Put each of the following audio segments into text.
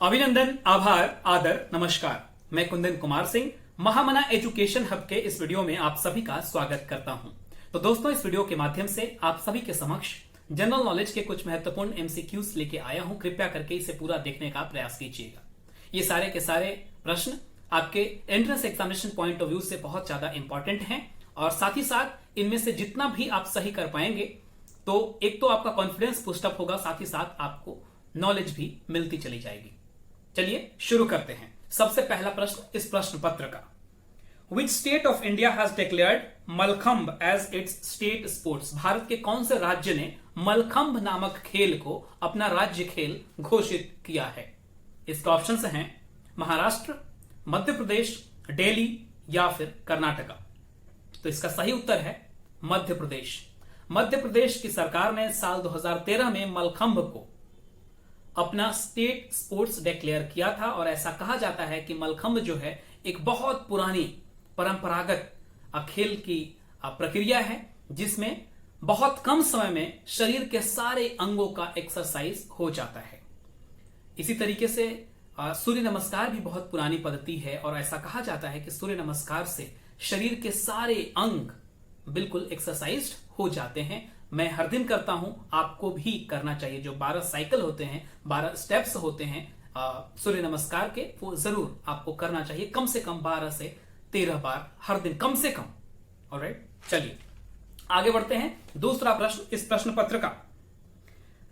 अभिनंदन, आभार, आदर, नमस्कार। मैं कुंदन कुमार सिंह महामना एजुकेशन हब के इस वीडियो में आप सभी का स्वागत करता हूं। तो दोस्तों, इस वीडियो के माध्यम से आप सभी के समक्ष जनरल नॉलेज के कुछ महत्वपूर्ण एमसीक्यूज लेके आया हूं। कृपया करके इसे पूरा देखने का प्रयास कीजिएगा। ये सारे के सारे प्रश्न आपके entrance examination point of view से बहुत ज्यादा इंपॉर्टेंट हैं और साथ ही साथ इनमें से जितना भी आप सही कर पाएंगे तो एक तो आपका कॉन्फिडेंस बूस्टअप होगा, साथ ही साथ आपको नॉलेज भी मिलती चली जाएगी। चलिए शुरू करते हैं। सबसे पहला प्रश्न इस प्रश्न पत्र का, Which state of India has declared mallakhamb as its state sports? Bharat के कौन से राज्य ने मलखंभ नामक खेल को अपना राज्य खेल घोषित किया है? इसके ऑप्शंस हैं महाराष्ट्र, मध्य प्रदेश, दिल्ली या फिर कर्नाटका। तो इसका सही उत्तर है मध्य प्रदेश। मध्य प्रदेश की सरकार ने साल 2013 में मलखंभ को अपना स्टेट स्पोर्ट्स डिक्लेयर किया था और ऐसा कहा जाता है कि मलखंभ जो है एक बहुत पुरानी परंपरागत खेल की प्रक्रिया है जिसमें बहुत कम समय में शरीर के सारे अंगों का एक्सरसाइज हो जाता है। इसी तरीके से सूर्य नमस्कार भी बहुत पुरानी पद्धति है और ऐसा कहा जाता है कि सूर्य नमस्कार से शरीर के सारे अंग बिल्कुल एक्सरसाइज हो जाते हैं। मैं हर दिन करता हूं, आपको भी करना चाहिए। जो 12 साइकिल होते हैं, 12 स्टेप्स होते हैं सूर्य नमस्कार के, वो जरूर आपको करना चाहिए कम से कम 12 से 13 बार हर दिन, कम से कम। ऑलराइट, चलिए आगे बढ़ते हैं। दूसरा प्रश्न इस प्रश्न पत्र का,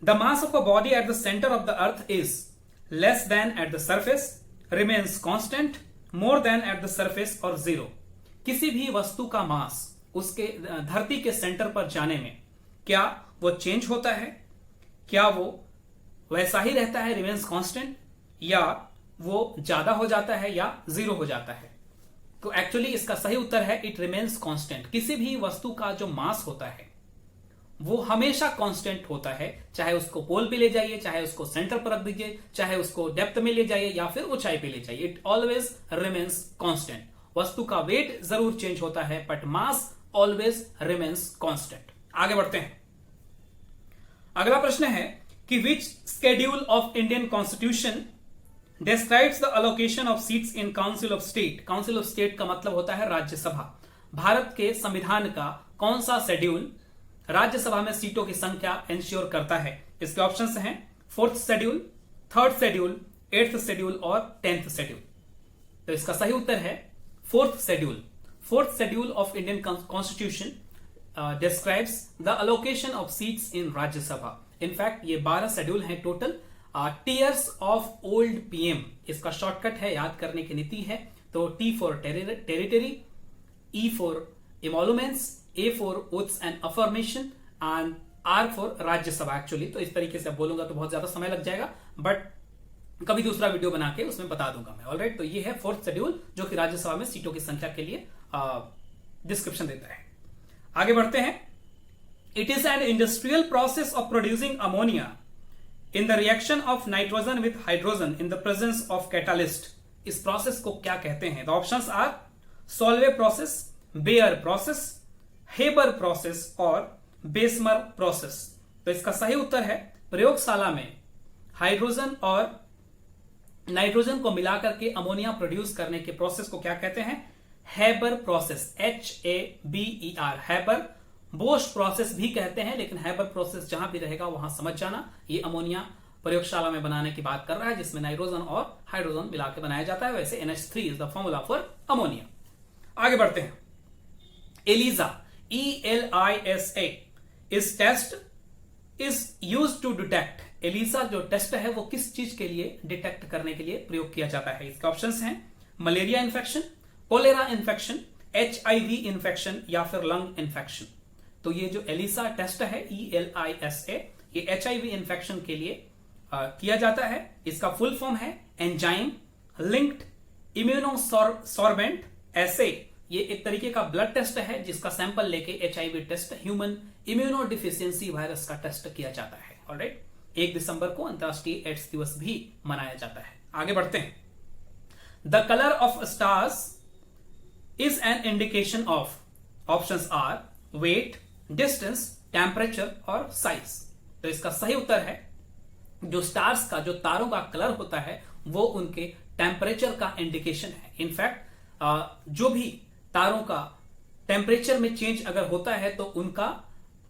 the mass of a body at the centre of the earth is less than at the surface, remains constant, more than at the surface और जीरो। किसी भी वस्तु का मास उसके धरती के सेंटर पर जाने में क्या वो चेंज होता है, क्या वो वैसा ही रहता है, रिमेन्स कांस्टेंट, या वो ज्यादा हो जाता है या जीरो हो जाता है? तो एक्चुअली इसका सही उत्तर है इट रिमेन्स कांस्टेंट। किसी भी वस्तु का जो मास होता है वो हमेशा कांस्टेंट होता है, चाहे उसको पोल पे ले जाइए, चाहे उसको सेंटर पर रख दीजिए, चाहे उसको डेप्थ में ले जाइए या फिर ऊंचाई पे ले जाइए, इट ऑलवेज रिमेन्स कांस्टेंट। वस्तु का वेट जरूर चेंज होता है but mass always remains constant. आगे बढ़ते हैं। अगला प्रश्न है कि which schedule of Indian constitution describes the allocation of seats in council of state. Council of state का मतलब होता है राज्यसभा। भारत के संविधान का कौन सा शेड्यूल राज्यसभा में सीटों की संख्या इंश्योर करता है? इसके ऑप्शंस हैं 4th schedule, 3rd schedule, 8th schedule और 10th शेड्यूल। तो इसका सही उत्तर है 4th schedule. 4th schedule of Indian constitution describes the allocation of seats in Rajya Sabha. In fact ये 12 शेड्यूल हैं टोटल। टीयर्स ऑफ ओल्ड पीएम इसका शॉर्टकट है, याद करने की नीति है। तो T for territory, E for emoluments, A for oaths and affirmation and R for Rajya Sabha. Actually तो इस तरीके से बोलूंगा तो बहुत ज्यादा समय लग जाएगा, बट कभी दूसरा वीडियो बना के उसमें बता दूंगा मैं। ऑलराइट, तो ये है 4th शेड्यूल जो कि राज्यसभा में सीटों की संख्या के लिए डिस्क्रिप्शन देता है। आगे बढ़ते हैं। It is an industrial process of producing ammonia in the reaction of nitrogen with hydrogen in the presence of catalyst. इस प्रोसेस को क्या कहते हैं? The options are Solvay process, Bayer process, Haber process और बेसमर प्रोसेस। तो इसका सही उत्तर है प्रयोगशाला में हाइड्रोजन और नाइट्रोजन को मिलाकर के अमोनिया प्रोड्यूस करने के प्रोसेस को क्या कहते हैं? Haber process, HABER, Haber. Bosch process भी कहते हैं, लेकिन हेबर प्रोसेस जहां भी रहेगा वहां समझ जाना ये अमोनिया प्रयोगशाला में बनाने की बात कर रहा है जिसमें नाइट्रोजन और हाइड्रोजन मिला के बनाया जाता है। वैसे NH3 is the formula for ammonia. आगे बढ़ते हैं। ELISA, ELISA इस test is used to detect. ELISA जो टेस्ट है वो किस चीज के लिए डिटेक्ट करने के लिए प्रयोग किया जाता है? इसके ऑप्शंस हैं malaria infection, cholera infection, HIV infection या फिर लंग इन्फेक्शन। तो ये जो ELISA टेस्ट है ELISA, ये HIV इन्फेक्शन के लिए किया जाता है। इसका फुल फॉर्म है एंजाइम लिंक्ड इम्यूनोसॉर्बेंट एसे। ये एक तरीके का ब्लड टेस्ट है जिसका सैंपल लेके HIV test, human immunodeficiency virus का टेस्ट किया जाता है। ऑलराइट, 1 दिसंबर को अंतरराष्ट्रीय एड्स दिवस भी मनाया जाता है। आगे बढ़ते हैं। The colour of stars is an indication of, options are weight, distance, temperature और size। तो इसका सही उत्तर है जो स्टार्स का, जो तारों का कलर होता है वो उनके टेम्परेचर का इंडिकेशन है। इनफैक्ट जो भी तारों का टेम्परेचर में चेंज अगर होता है तो उनका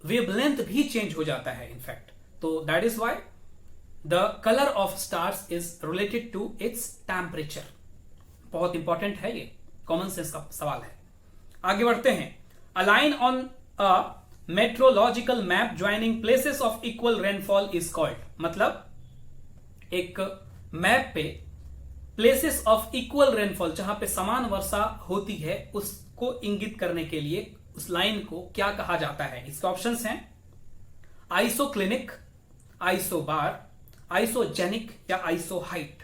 वेवलेंथ भी चेंज हो जाता है इनफैक्ट। तो that is why the colour of stars is related to its temperature. बहुत इंपॉर्टेंट है, ये कॉमन सेंस का सवाल है। आगे बढ़ते हैं। A line on a metrological map joining places of equal rainfall is called. मतलब एक मैप पे प्लेसेस ऑफ इक्वल रेनफॉल, जहां पे समान वर्षा होती है, उसको इंगित करने के लिए उस लाइन को क्या कहा जाता है। इसके ऑप्शंस हैं आइसोक्लिनिक, आइसोबार, आइसोजेनिक या आइसोहाइट।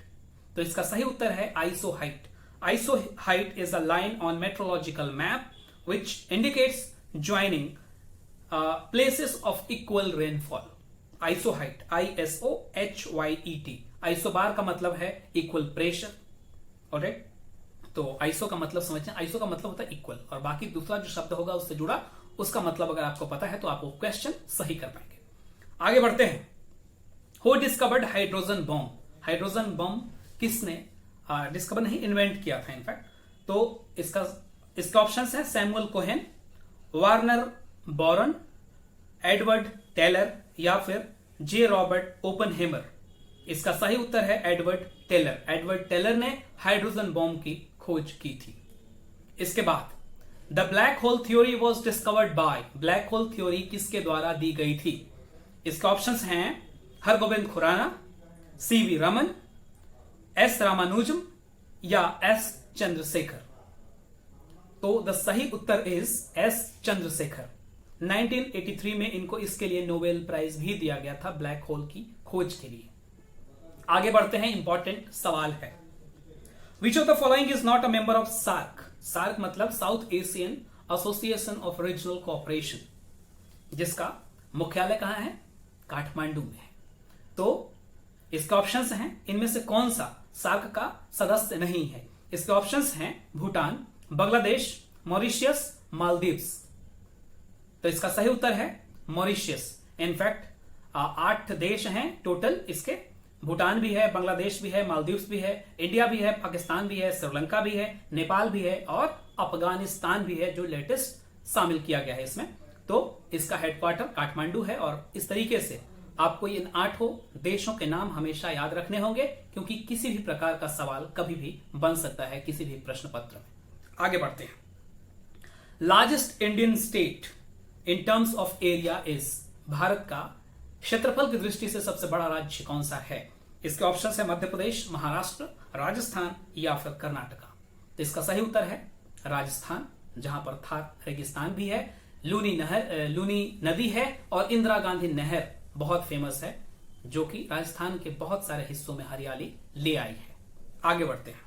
तो इसका सही उत्तर है isohyet. Isohyet is a line on metrological map which indicates joining places of equal rainfall. Isohyet, ISOHYET। Isobar का मतलब है इक्वल प्रेशर। ऑलराइट, तो आइसो का मतलब समझते हैं, आइसो का मतलब होता है इक्वल, और बाकी दूसरा जो शब्द होगा उससे जुड़ा उसका मतलब अगर आपको पता है तो आप वो क्वेश्चन सही कर पाएंगे। आगे बढ़ते हैं। Who discovered hydrogen bomb. Hydrogen bomb किसने डिस्कवर नहीं, इन्वेंट किया था इनफैक्ट। तो इसका ऑप्शन है Samuel Cohen, Warner boron, Edward Teller या फिर जे रॉबर्ट ओपनहेमर। इसका सही उत्तर है एडवर्ड टेलर। एडवर्ड टेलर ने हाइड्रोजन बॉम्ब की खोज की थी। इसके बाद the black hole theory was discovered by. Black hole theory किसके द्वारा दी गई थी। इसके ऑप्शंस हैं हरगोविंद खुराना, CV रमन, S रामानुजम या S चंद्रशेखर। तो द सही उत्तर इज S चंद्रशेखर। 1983 में इनको इसके लिए नोबेल प्राइज भी दिया गया था, ब्लैक होल की खोज के लिए। आगे बढ़ते हैं, इंपॉर्टेंट सवाल है। Which of the following is not a member of SAARC. SAARC मतलब South Asian Association of Regional Cooperation, जिसका मुख्यालय कहां है, काठमांडू में है। तो इसके ऑप्शंस हैं, इनमें से कौन सा सार्क का सदस्य नहीं है। इसके ऑप्शंस हैं भूटान, बांग्लादेश, मॉरिशियस, मालदीव्स। तो इसका सही उत्तर है मॉरिशियस। इनफैक्ट 8 देश हैं टोटल इसके। भूटान भी है, बांग्लादेश भी है, मालदीव्स भी है, इंडिया भी है, पाकिस्तान भी है, श्रीलंका भी है, नेपाल भी है और अफगानिस्तान भी है जो लेटेस्ट शामिल किया गया है इसमें। तो इसका हेडक्वार्टर काठमांडू है। और इस तरीके से आपको इन 8 देशों के नाम हमेशा याद रखने होंगे, क्योंकि किसी भी प्रकार का सवाल कभी भी बन सकता है किसी भी प्रश्न पत्र में। आगे बढ़ते हैं। Largest Indian state in terms of area is. Bharat का क्षेत्रफल की दृष्टि से सबसे बड़ा राज्य कौन सा है। इसके ऑप्शन है मध्य प्रदेश, महाराष्ट्र, राजस्थान या फिर कर्नाटका। तो इसका सही उत्तर है राजस्थान, जहां पर थार रेगिस्तान भी है, लूनी नदी है और इंदिरा गांधी नहर बहुत फेमस है, जो कि राजस्थान के बहुत सारे हिस्सों में हरियाली ले आई है। आगे बढ़ते हैं।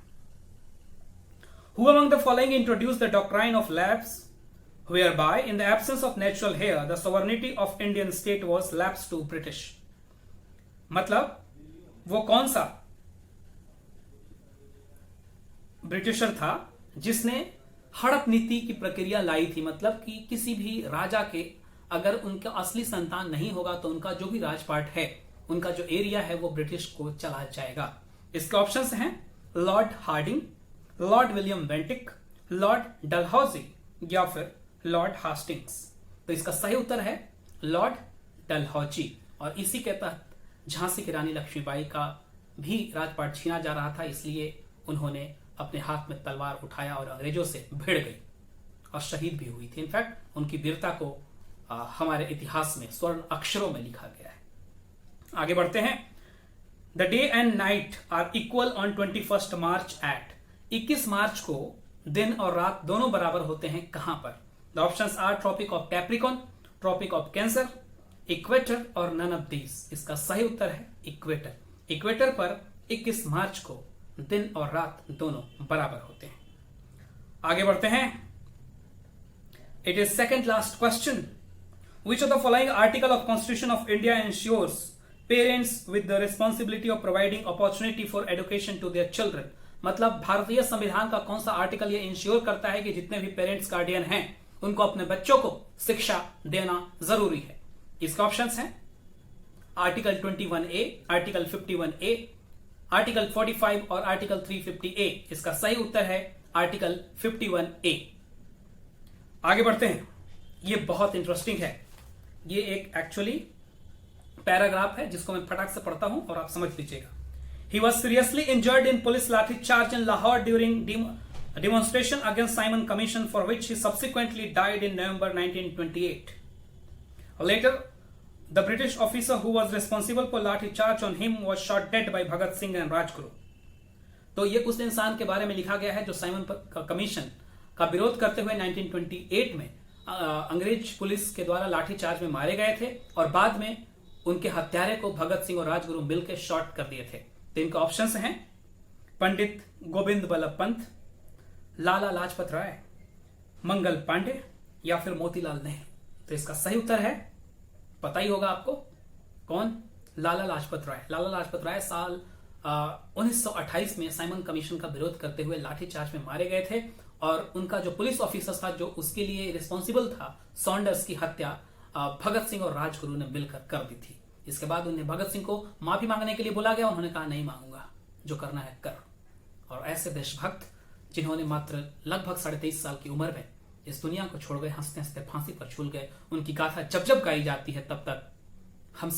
Who among the following introduced the doctrine of lapse, whereby in the absence of natural heir the sovereignty of Indian state was lapsed to British। मतलब वो कौन सा ब्रिटिशर था जिसने हड़प नीति की प्रक्रिया लाई थी। मतलब कि किसी भी राजा के अगर उनका असली संतान नहीं होगा तो उनका जो भी राजपाट है, उनका जो एरिया है, वो ब्रिटिश को चला जाएगा। इसके ऑप्शंस हैं Lord Hardinge, Lord William Bentinck, Lord Dalhousie या फिर लॉर्ड हास्टिंग्स। तो इसका सही उत्तर है लॉर्ड डलहौजी। और इसी के तहत झांसी की रानी लक्ष्मीबाई का भी राजपाट छीना जा रहा था, इसलिए उन्होंने अपने हाथ में तलवार उठाया और अंग्रेजों से भिड़ गई और शहीद भी हुई थी। इनफैक्ट उनकी वीरता को हमारे इतिहास में स्वर्ण अक्षरों में लिखा गया है। आगे बढ़ते हैं। The day and night are equal on 21 March at. 21 मार्च को दिन और रात दोनों बराबर होते हैं कहां पर। The options are tropic of Capricorn, tropic of Cancer, equator और नन ऑफ दीज। इसका सही उत्तर है इक्वेटर। इक्वेटर पर 21 मार्च को दिन और रात दोनों बराबर होते हैं। आगे बढ़ते हैं। It is second last question. Which of the following article of Constitution of India ensures parents with the responsibility of providing opportunity for education to their children? मतलब भारतीय संविधान का कौन सा आर्टिकल ये इंश्योर करता है कि जितने भी पेरेंट्स गार्डियन हैं उनको अपने बच्चों को शिक्षा देना जरूरी है। इसके ऑप्शंस हैं article 21A, article 51A, article 45 और आर्टिकल 350A। इसका सही उत्तर है आर्टिकल 51A। आगे बढ़ते हैं, ये बहुत इंटरेस्टिंग है। ये एक एक्चुअली पैराग्राफ है जिसको मैं फटाक से पढ़ता हूं और आप समझ लीजिएगा। He was seriously injured in police lathi charge in Lahore during demonstration against Simon Commission, for which he subsequently died in November 1928. Later, the British officer who was responsible for lathi charge on him was shot dead by Bhagat Singh and Rajguru. तो ये उस इंसान के बारे में लिखा गया है जो साइमन कमीशन का विरोध करते हुए 1928 में अंग्रेज पुलिस के द्वारा लाठी चार्ज में मारे गए थे और बाद में उनके हत्यारे को भगत सिंह और राजगुरु मिलकर शॉट कर दिए थे। तो इनके ऑप्शंस हैं पंडित गोविंद बल्लभ पंत, लाला लाजपत राय, मंगल पांडे या फिर मोतीलाल नेहरू। तो इसका सही उत्तर है, पता ही होगा आपको, कौन? लाला लाजपत राय। लाला लाजपत राय साल 1928 में साइमन कमीशन का विरोध करते हुए लाठीचार्ज में मारे गए थे और उनका जो पुलिस ऑफिसर था जो उसके लिए रिस्पॉन्सिबल था, सॉन्डर्स की हत्या भगत सिंह और राजगुरु ने मिलकर कर दी थी। इसके बाद उन्हें भगत सिंह को माफी मांगने के लिए बोला गया। उन्होंने कहा नहीं मांगूंगा, जो करना है कर। और ऐसे देशभक्त जिन्होंने मात्र लगभग 23.5 साल की उम्र में इस दुनिया को छोड़ गए, हंसते हंसते फांसी पर झूल गए, उनकी गाथा जब जब गाई जाती है तब तक हम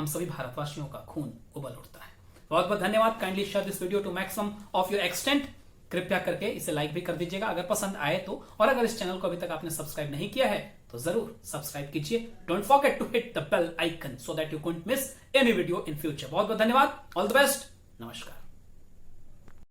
सभी भारतवासियों का खून उबल उठता है। बहुत बहुत धन्यवाद। Kindly share this video to maximum of your extent. कृपया करके इसे लाइक भी कर दीजिएगा अगर पसंद आए तो, और अगर इस चैनल को अभी तक आपने सब्सक्राइब नहीं किया है तो जरूर सब्सक्राइब कीजिए। Don't forget to hit the bell icon so that you don't miss any video in future. बहुत बहुत धन्यवाद। All the best. नमस्कार।